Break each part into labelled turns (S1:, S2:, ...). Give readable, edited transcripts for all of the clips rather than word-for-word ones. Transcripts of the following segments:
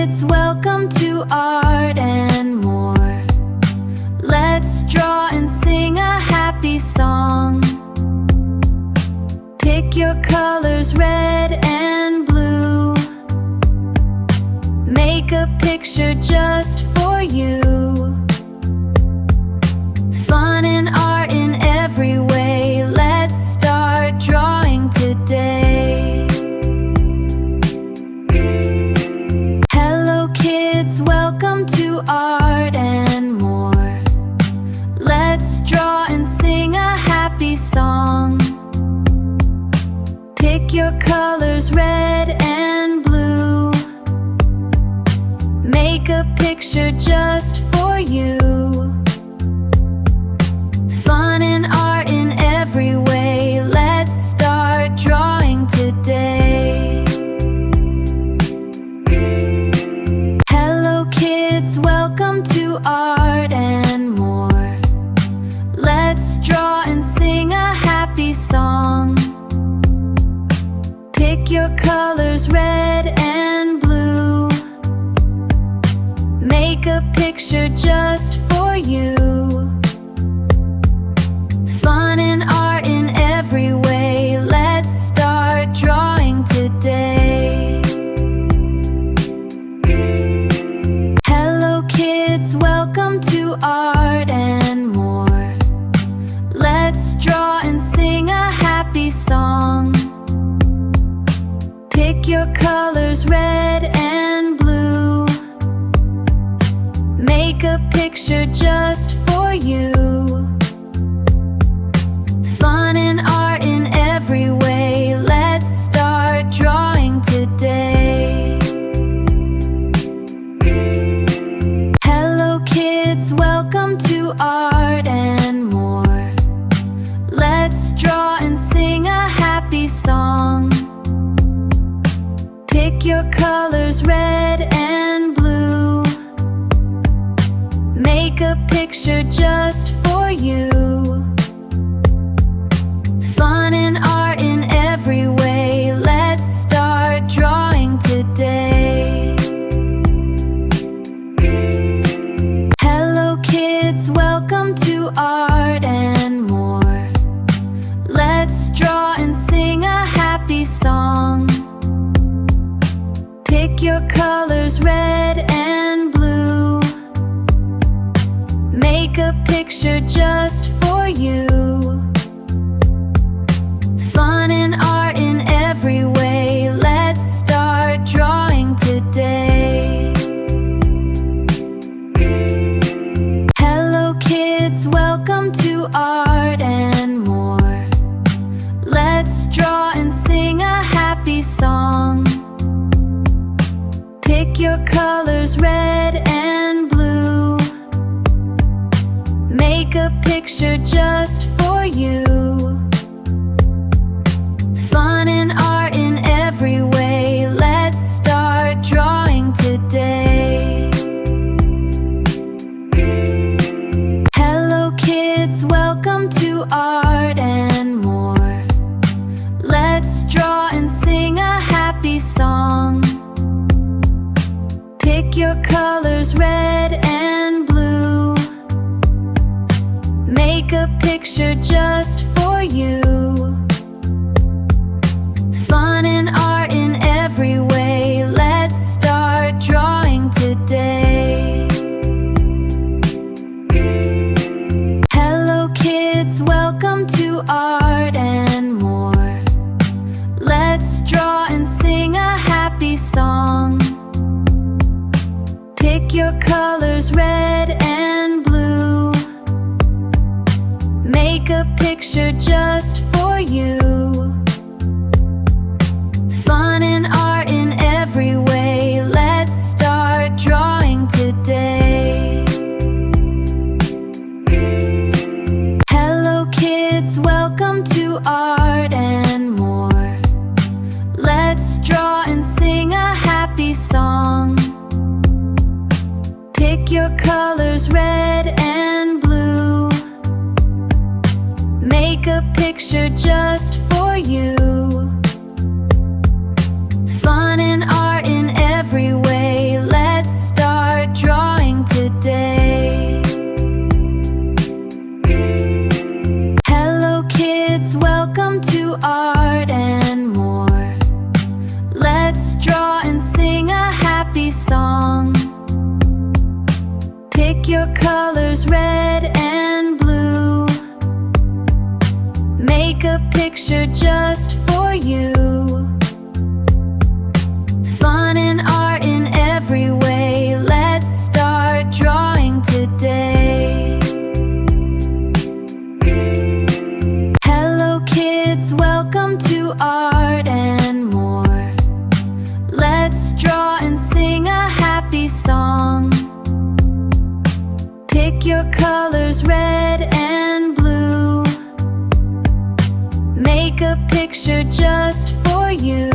S1: kids, welcome to Art and More. Let's draw and sing a happy song. Pick your colors, red and blue. Make a picture just for you. Fun and art in every way. Let's start drawing today. Hello kids, welcome to Art and More. Let's draw and sing a happy song. Pick your colors, red and blue. Make a picture just for you. Fun and art in every way. Let's start drawing today. Hello kids, welcome to Art and More. Let's draw and sing a happy song. Pick your colors, red and blue. Make a picture just for you. Fun and art in every way. Let's start drawing today. Hello kids, welcome to Art and More. Let's draw and sing a happy song. Pick your colors, red and blue. Make a picture just for you. Fun and art in every way. Let's start drawing today. Hello kids, welcome to Art and More. Let's draw and sing a happy song. Pick your colors, red and blue. Make a picture just for you. Fun and art in every way. Let's start drawing today. Hello kids, welcome to Art and More. Let's draw and sing a happy song. Pick your colors, red and blue. Make a picture just for you. Fun and art in every way. Let's start drawing today. Hello kids, welcome to Art and More. Let's draw and sing a happy song. Pick your colors, red and blue. Make a picture just for you. Fun and art in every way. Let's start drawing today. Hello kids, welcome to Art and More. Let's draw and sing a happy song. Pick your colors, red and blue. Make a picture just for you. Fun and art in every way. Let's start drawing today. Hello kids, welcome to Art and More. Let's draw and sing a happy song. Pick your colors, red and blue. Make a picture just for you. Fun and art in every way. Let's start drawing today. Hello kids, welcome to Art and More. Let's draw and sing a happy song. Pick your colors, red and blue. Make a picture just for you. Fun and art in every way. picture just for you. Fun and art in every way. Let's start drawing today. Hello kids, welcome to Art and More. Let's draw and sing a happy song. Pick your colors, red and blue. Make a picture just for you.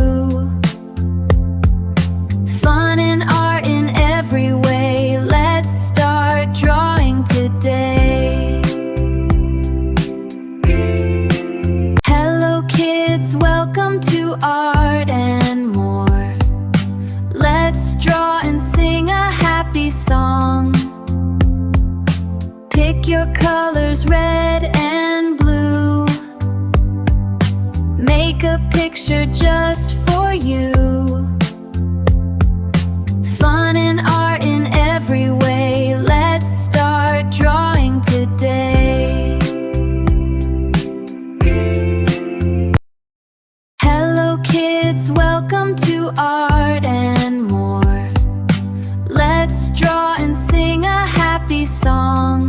S1: Fun and art in every way. Let's start drawing today. Hello kids, welcome to Art and More. Let's draw and sing a happy song. Pick your colors, red and blue. Make a picture just for you. Fun and art in every way. Let's start drawing today. Hello kids, welcome to Art and More. Let's draw and sing a happy song.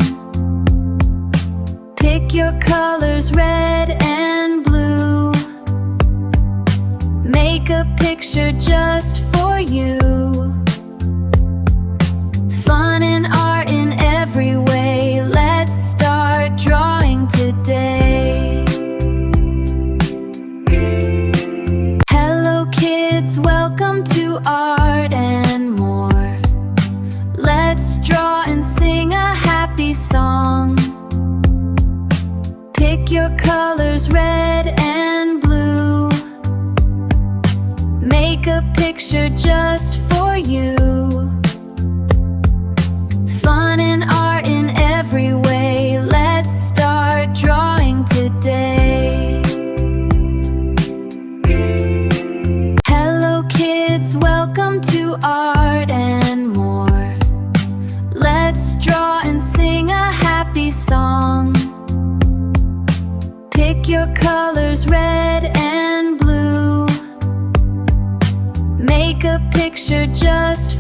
S1: Pick your colors, red and blue. Make a picture just for you. Fun and art in every way. Let's start drawing today. Hello kids, welcome to Art and More. Let's draw and sing a happy song. Pick your colors, red and blue. Make a picture just for you. Fun and art in every way. Let's start drawing today. Hello kids, welcome to Art and More. Let's draw and sing a happy song. Pick your colors, red and blue. Make a picture just